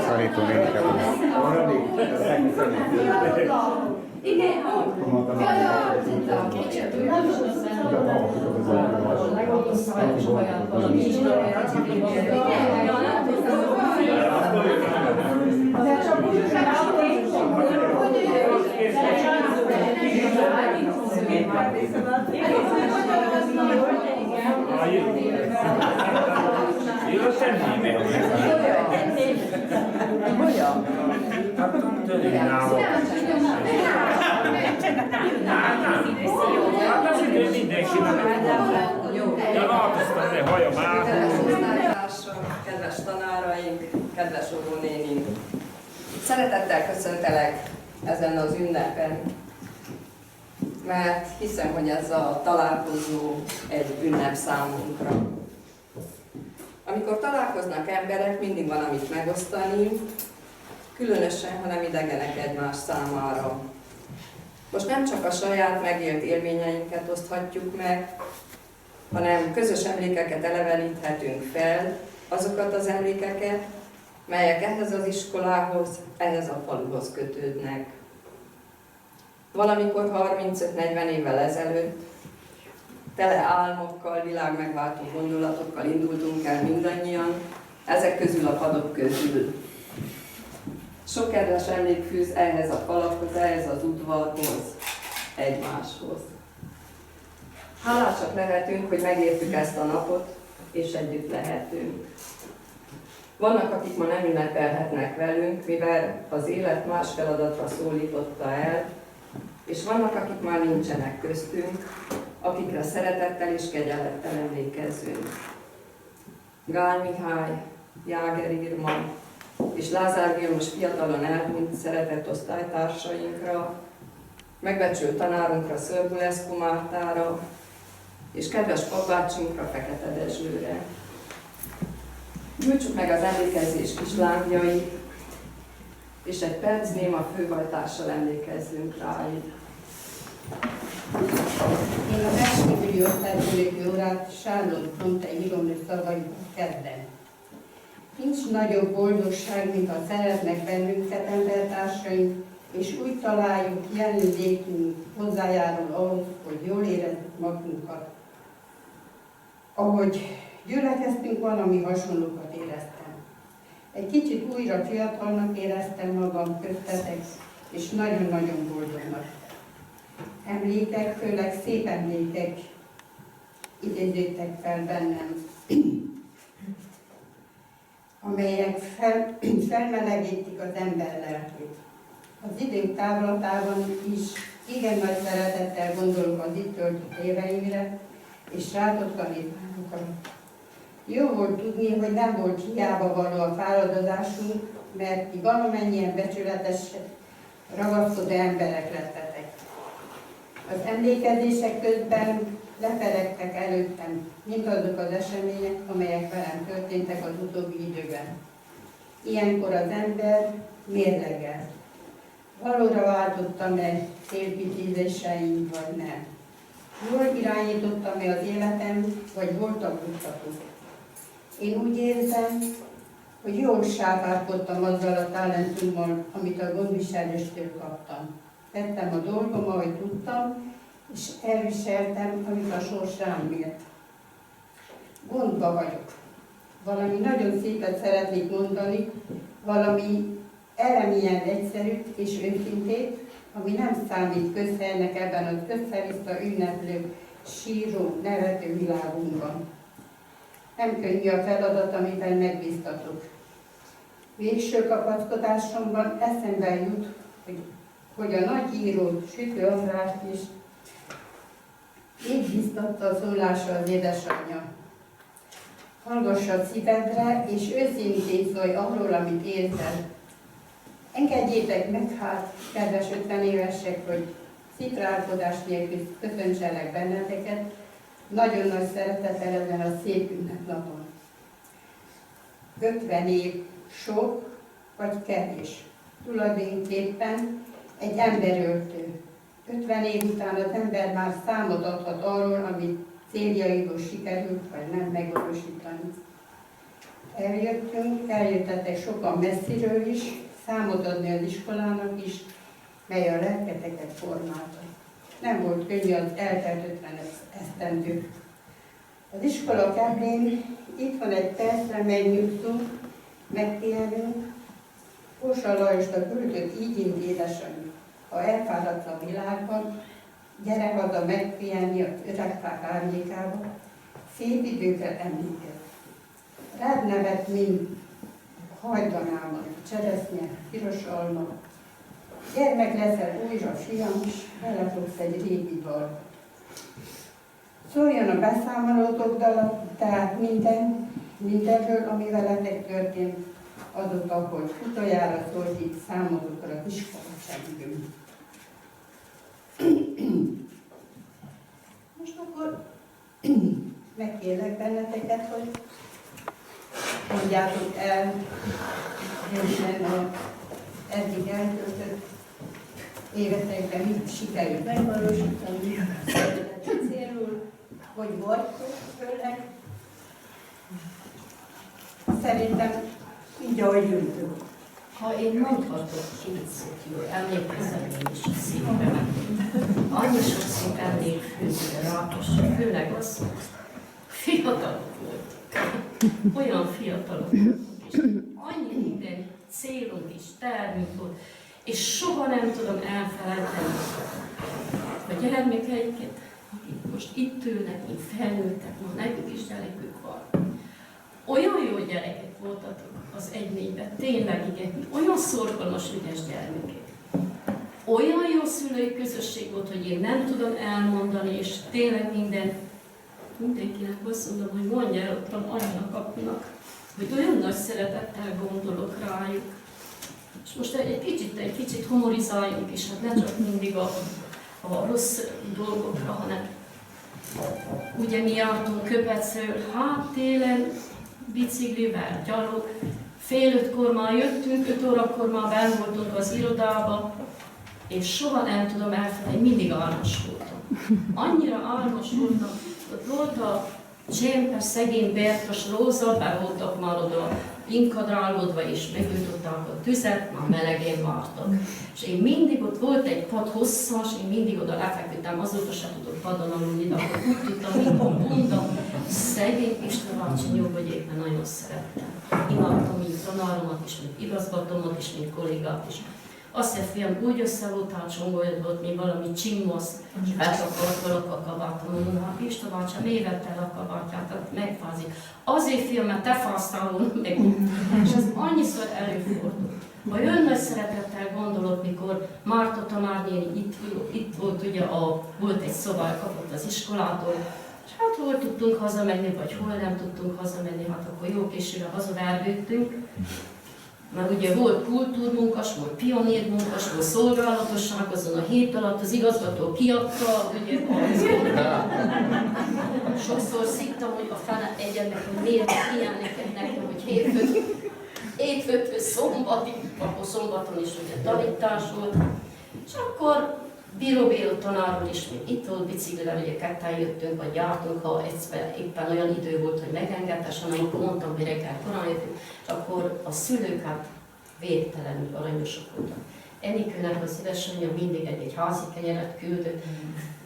Szorító néniket. Igen, Io semmi kedves tanáraink, kedves óvónénink! Szeretettel köszöntelek ezen az ünnepen, mert hiszem, hogy ez a találkozó egy ünnep számunkra. Amikor találkoznak emberek, mindig van amit megosztani, különösen, ha nem idegenek egymás számára. Most nem csak a saját megélt élményeinket oszthatjuk meg, hanem közös emlékeket eleveníthetünk fel, azokat az emlékeket, melyek ehhez az iskolához, ehhez a faluhoz kötődnek. Valamikor 35-40 évvel ezelőtt tele álmokkal, világmegváltó gondolatokkal indultunk el mindannyian, ezek közül a padok közül. Sok kedves emlék fűz ehhez a falakhoz, ehhez az udvarhoz, egymáshoz. Hálásak lehetünk, hogy megértük ezt a napot, és együtt lehetünk. Vannak, akik ma nem ünnepelhetnek velünk, mivel az élet más feladatra szólította el, és vannak, akik már nincsenek köztünk, akikre szeretettel és kegyelettel emlékezzünk. Gál Mihály, Jáger Irma és Lázár Vilmos fiatalon elhunyt szeretett osztálytársainkra, megbecsült tanárunkra, Szörbuleszku Mártára, és kedves papbácsinkra, Fekete Dezsőre. Gyújtsuk meg az emlékezés kis lángnyait, és egy perc néma főhajtással emlékezzünk rájuk. Én a felsőbüli osztályfőnöki órát Sárlott mondta írónő szavaiban kedden. Nincs nagyobb boldogság, mint ha szeretnek bennünket embertársaink, és úgy találjuk, jelenlétünk hozzájárul ahhoz, hogy jól érezzük magunkat. Ahogy gyülekeztünk, valami hasonlókat éreztem. Egy kicsit újra fiatalnak éreztem magam köztetek, és nagyon-nagyon boldognak. Emlékek, főleg szép emlékek idéződtek fel bennem, amelyek felmelegítik az ember lelkét. Az idők távlatában is igen nagy szeretettel gondolok az itt töltött éveimre, és rátott tanítványokra. Jó volt tudni, hogy nem volt hiába való a fáradozásunk, mert ti valamennyien becsületes, ragaszkodó emberek lettetek. Az emlékezések közben leperegtek előttem mindazok az események, amelyek velem történtek az utóbbi időben. Ilyenkor az ember mérlegel. Valóra váltottam-e célkitűzéseim, vagy nem? Jól irányítottam-e az életem, vagy voltak buktatók? Én úgy érzem, hogy jól sápárkodtam azzal a talentummal, amit a gondviselőstől kaptam. Tettem a dolgom, ahogy tudtam, és elviseltem, amit a sors rám mért. Gondba vagyok. Valami nagyon szépet szeretnék mondani, valami elemilyen egyszerűt és őszintét, ami nem számít közhelynek ebben az össze-vissza ünneplő, síró, nevető világunkban. Nem könnyű a feladat, amiben megbíztatok. Végső kapaszkodásomban eszembe jut, hogy a nagy író Sütő Andrást is így biztatta a szólása az édesanyja. Hallgass a szívedre, és őszintén szólj arról, amit érzel. Engedjétek meg hát, kedves 50 évesek, hogy szitrálkodás nélkül köszöntselek benneteket, nagyon nagy szeretettel ezen a szép ünnepnapon. 50 év sok vagy kevés. Tulajdonképpen egy emberöltő. 50 év után az ember már számot adhat arról, amit céljaiból sikerült vagy nem megvalósítani. Eljöttetek sokan messziről is, számot adni az iskolának is, mely a lelketeket formálta. Nem volt könnyű az eltelt 50 esztendő. Az iskola kertén itt van egy percre megnyugszunk, megpihenünk. Kósa Lajosnak küldött így édesanyjuk. Ha elfáradt a világban, gyere haza megpihenni az öregfák árnyékába, szép időkre emlékezz. Rád nevet, mint hajdanában, cseresznye, piros alma. Gyermek leszel újra, fiam, is belefogsz egy régi dalba. Szóljon a beszámolótok dala, tehát mindenről, ami veletek történt, azóta, hogy utoljára szólt itt számotokra az iskola segítünk. Most akkor megkérlek benneteket, hogy mondjátok el röviden az eddig eltöltött évetekben mit sikerült megvalósítani, célul, hogy vagytok főleg. Szerintem így, ahogy ültök. Ha én mondhatok két szót, jól emlékezem én is a szívbe. Annyi sok szép emlékfőző rá, és főleg az, hogy fiatalok voltak. Olyan fiatalok voltak, és annyi minden célunk és tervünk volt, és soha nem tudom elfelejteni a gyermekeiket, akik most itt ülnek, mint felnőttek, ma nekük is gyerekük van. Olyan jó gyerekek voltatok az 1-4-ben, tényleg igen, olyan szorgalmas, ügyes gyermekek. Olyan jó szülői közösség volt, hogy én nem tudom elmondani, és tényleg mindenkinek azt mondom, hogy mondja el otthon anyának, apunak, hogy olyan nagy szeretettel gondolok rájuk. És most egy kicsit humorizáljunk is, hát ne csak mindig a rossz dolgokra, hanem ugye mi jártunk Köpecről, hát télen, biciklivel, gyalog, 4:30-kor már jöttünk, 5 órakor már benn voltunk az irodába, és soha nem tudom elfelejteni, mindig álmos voltam. Annyira álmos voltam, ott volt a csémpes, szegény Bertos Róza, be voltak már oda inkadrálódva, és megütották a tüzet, már melegen vártak. És én mindig ott volt egy pad hosszas, én mindig oda lefeküdtem, azóta sem tudok padon aludni, de akkor úgy tudtam, mint a bunda. Szegény István bácsi nyugodjékben nagyon szerettem. Imádtam mint tanáromat is, mint igazgatómat is, mint kollégát is. Azt hiszem, fiam, úgy össze voltál csongolyodott, mint valami csimmosz, és betakart valaki a kabátom, mondom, hát István bácsi, miért vette el a kabátját, hát megfázik. Azért, fiam, mert te fáztál volna meg. És ez annyiszor előfordul. Ha olyan nagy szeretettel gondolod, mikor Márta tanárnéni itt volt, ugye volt egy szobály, kapott az iskolától, és hát hol tudtunk hazamenni, vagy hol nem tudtunk hazamenni, hát akkor jó későre hazavergődtünk. Mert ugye volt kultúrmunkas, volt pionírmunkas, volt szolgálatosság, azon a hét alatt az igazgató kiadta, ugye sokszor szívtam, hogy a fele egyenek, hogy miért ilyen nekem, hogy hétfőtől szombatig, akkor szombaton is ugye tanítás volt, és akkor Bíró tanárról is, még itt volt biciklivel, ugye ketten jöttünk, vagy jártunk, ha egyszer éppen olyan idő volt, hogy megengedtes, amikor mondtam, hogy reggel korán jöttünk, és akkor a szülők hát végtelenül aranyosak voltak. Enikőnek az édesanyja mindig egy házi kenyeret küldött,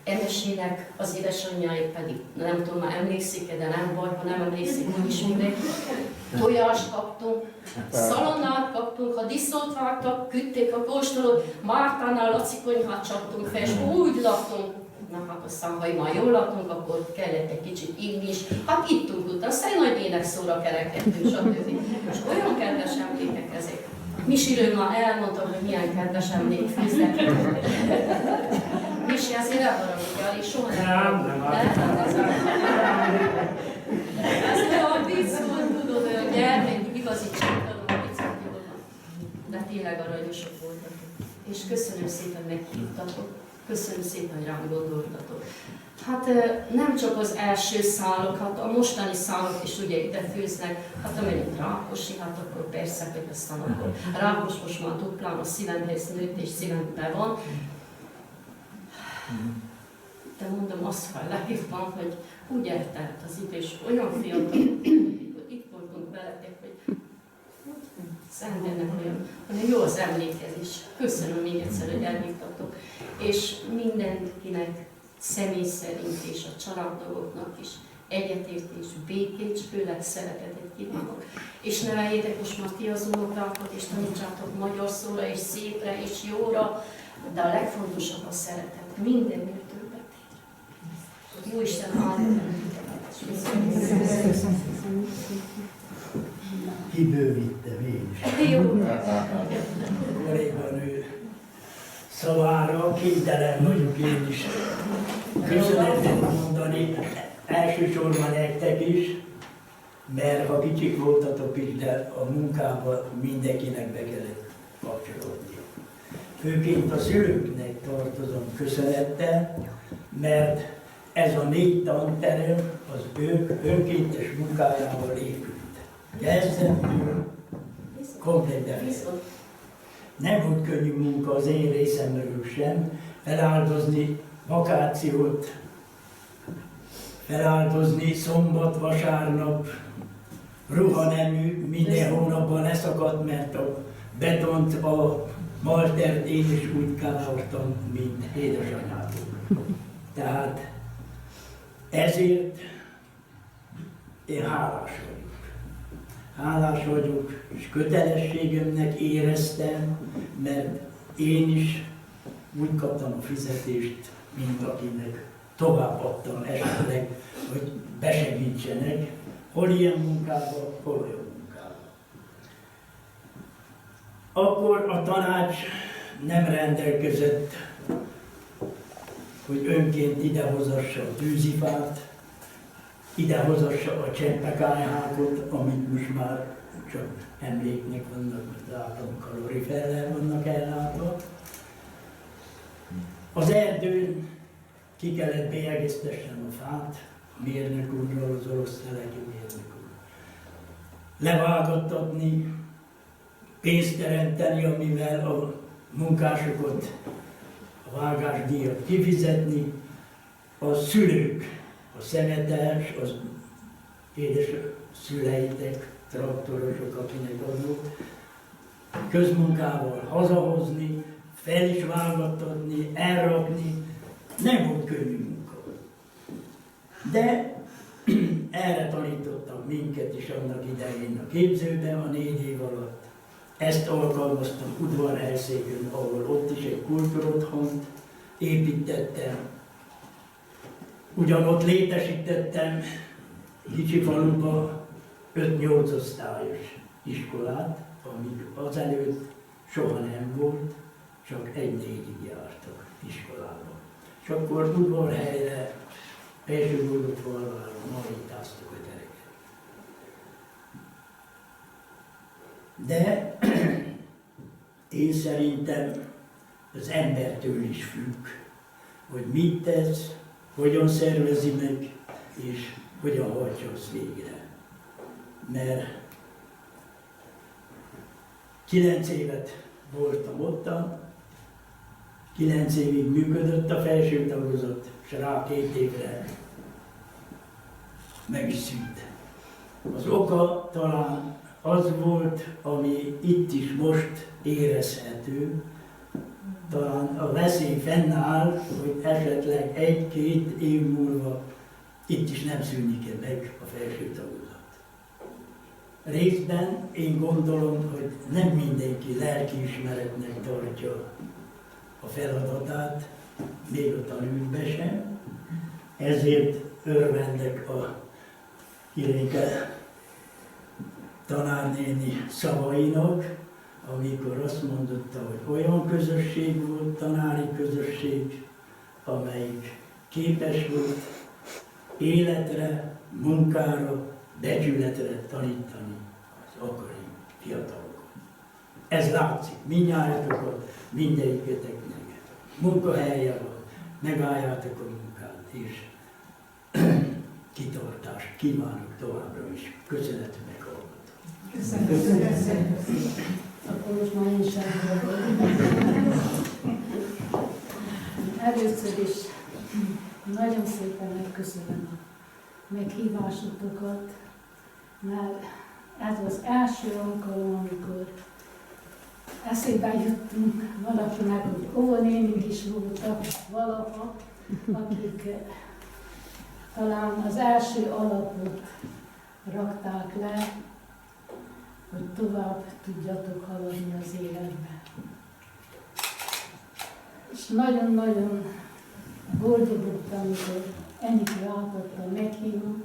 Emesének az édesanyjáig pedig, nem tudom, már emlékszik-e, de nem baj, ha nem emlékszik, úgyis mindenki. Tojást kaptunk, szalonnát kaptunk, ha disznót vágtak, küldték a kóstolót, Mártánál Laci konyhát csaptunk fel, és úgy laktunk. Na hát aztán, ha már jól laktunk, akkor kellett egy kicsit inni is. Hát ittunk utána, aztán nagy énekszóra kerekedtünk, stb. És olyan kedves emlékek ezek. Misiről már elmondtam, hogy milyen kedves emlék fűznek. Misi, azért elharagudjál, és soha nem. Ez olyan vicc volt, tudod, olyan gyermek, igazi csinálom, viccet jól van. De tényleg aranyosok voltak. És köszönöm szépen, meghívtatok. Köszönöm szépen, hogy rám gondoltatok. Hát nem csak az első szálok, hát a mostani szálok is ugye ide főznek, hát amelyik Rákosi, hát akkor persze, hogy aztán akkor Rákos most már duplán a szívemhez nőtt és szívemben van. De mondom, azt felejtem, hogy úgy eltelt az idő, és olyan fiatalok, hogy itt voltunk veletek, hogy az embernek olyan jó az emlékezés. Köszönöm még egyszer, hogy elhívtatok. És mindenkinek személy szerint és a családoknak is egyetértés, békét, és főleg szeretetet kívánok. És neveljétek most már ti az unokákat, és tanítsátok magyar szóra, és szépre, és jóra, de a legfontosabb a szeretet. Mindennél többet ér. Jóisten áldja Kibővítem én is. Jó. Kolléganő szavára kénytelen vagyok én is köszönetet mondani, elsősorban nektek is, mert ha kicsik voltatok is, de a munkában mindenkinek be kellett kapcsolódni. Főként a szülőknek tartozom köszönettel, mert ez a 4 tanterem az ők önkéntes munkájával épült. Kezdetől kompletten. Nem volt könnyű munka az én részemről sem, feláldozni vakációt, feláldozni szombat, vasárnap, ruhanemű, minden hónapban leszakadt, mert a betont, a maltert én is úgy kavartam, mint édesanyátok. Tehát ezért én hálás vagyok. Hálás vagyok, és kötelességemnek éreztem, mert én is úgy kaptam a fizetést, mint akinek továbbadtam esetleg, hogy besegítsenek, hol ilyen munkában, hol olyan munkában. Akkor a tanács nem rendelkezett, hogy önként idehozassa a tűzifát, idehozassa a csempekályhákot, amit most már csak emléknek vannak, látom, kalorifellel vannak ellátva. Az erdőn ki kellett bélyegeztessem a fát, a mérnök úrral, az orosz teleki mérnök úr. Levágattatni, pénzt teremteni, amivel a munkásokat, a vágásdíjat kifizetni, a szülők, a szemetes, az édes szüleitek, traktorosok, akinek adott, közmunkával hazahozni, fel is vágattatni, elrakni, nem volt könnyű munka. De erre tanítottak minket is annak idején a képzőben a 4 év alatt. Ezt alkalmaztam udvarhelyszéken, ahol ott is egy kultúrotthont építettem. Ugyanott létesítettem kicsi faluba 5-8 osztályos iskolát, amíg azelőtt soha nem volt, csak 1-4-ig jártak iskolába. És akkor udvarhelyre, Pezsőbújudvarvára marítáztuk a gyereket. De én szerintem az embertől is függ, hogy mit tesz, hogyan szervezi meg, és hogyan hajtja azt végre. Mert 9 évet voltam ottan, 9 évig működött a felső tagozat, és rá 2 évre meg is szűnt. Az oka talán az volt, ami itt is most érezhető, talán a veszély fennáll, hogy esetleg 1-2 év múlva itt is nem szűnik meg a felső tagozat. Részben én gondolom, hogy nem mindenki lelkiismeretnek tartja a feladatát, még a tanügybe sem, ezért örvendek a Irénke tanárnéni szavainak, amikor azt mondotta, hogy olyan közösség volt, tanári közösség, amelyik képes volt életre, munkára, becsületre tanítani az akkori fiatalokat. Ez látszik mindnyájatokat, mindegyiketeknek. Munkahelye van, megálljátok a munkát, és kitartást kívánok továbbra is. Köszönet meghallgatom. Köszönöm. Akkor most már én sem vagyok. Először is nagyon szépen megköszönöm a meghívásotokat, mert ez az első alkalom, amikor eszébe juttunk valakinek, hogy óvónémink is voltak valaha, akik talán az első alapot rakták le, hogy tovább tudjatok haladni az életben. És nagyon-nagyon boldog voltam, amikor Enikő átadta a meghívót,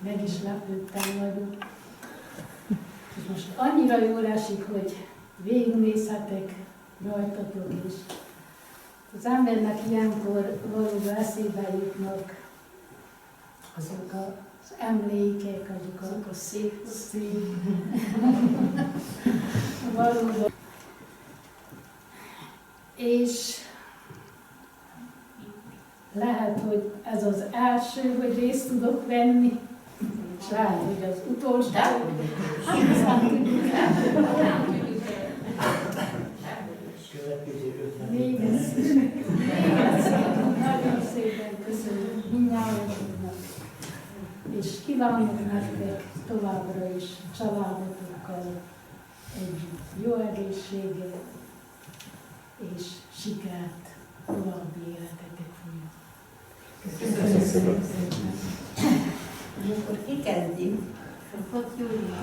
meg is lepődtem nagyon. És most annyira jól esik, hogy végignézhetek rajtatok is. Az embernek ilyenkor valóban eszébe jutnak azok az emlékek, azok a szép valóban. És lehet, hogy ez az első, hogy részt tudok venni, és lehet, hogy az utolsó. Hát ezt nem tudjuk. Még egyszer nagyon szépen köszönöm mindnyájatoknak, és kívánok nektek továbbra is családotokkal együtt jó egészséget és sikert további életetek folyamán. Akkor ki kezdjük? Ott Júlia.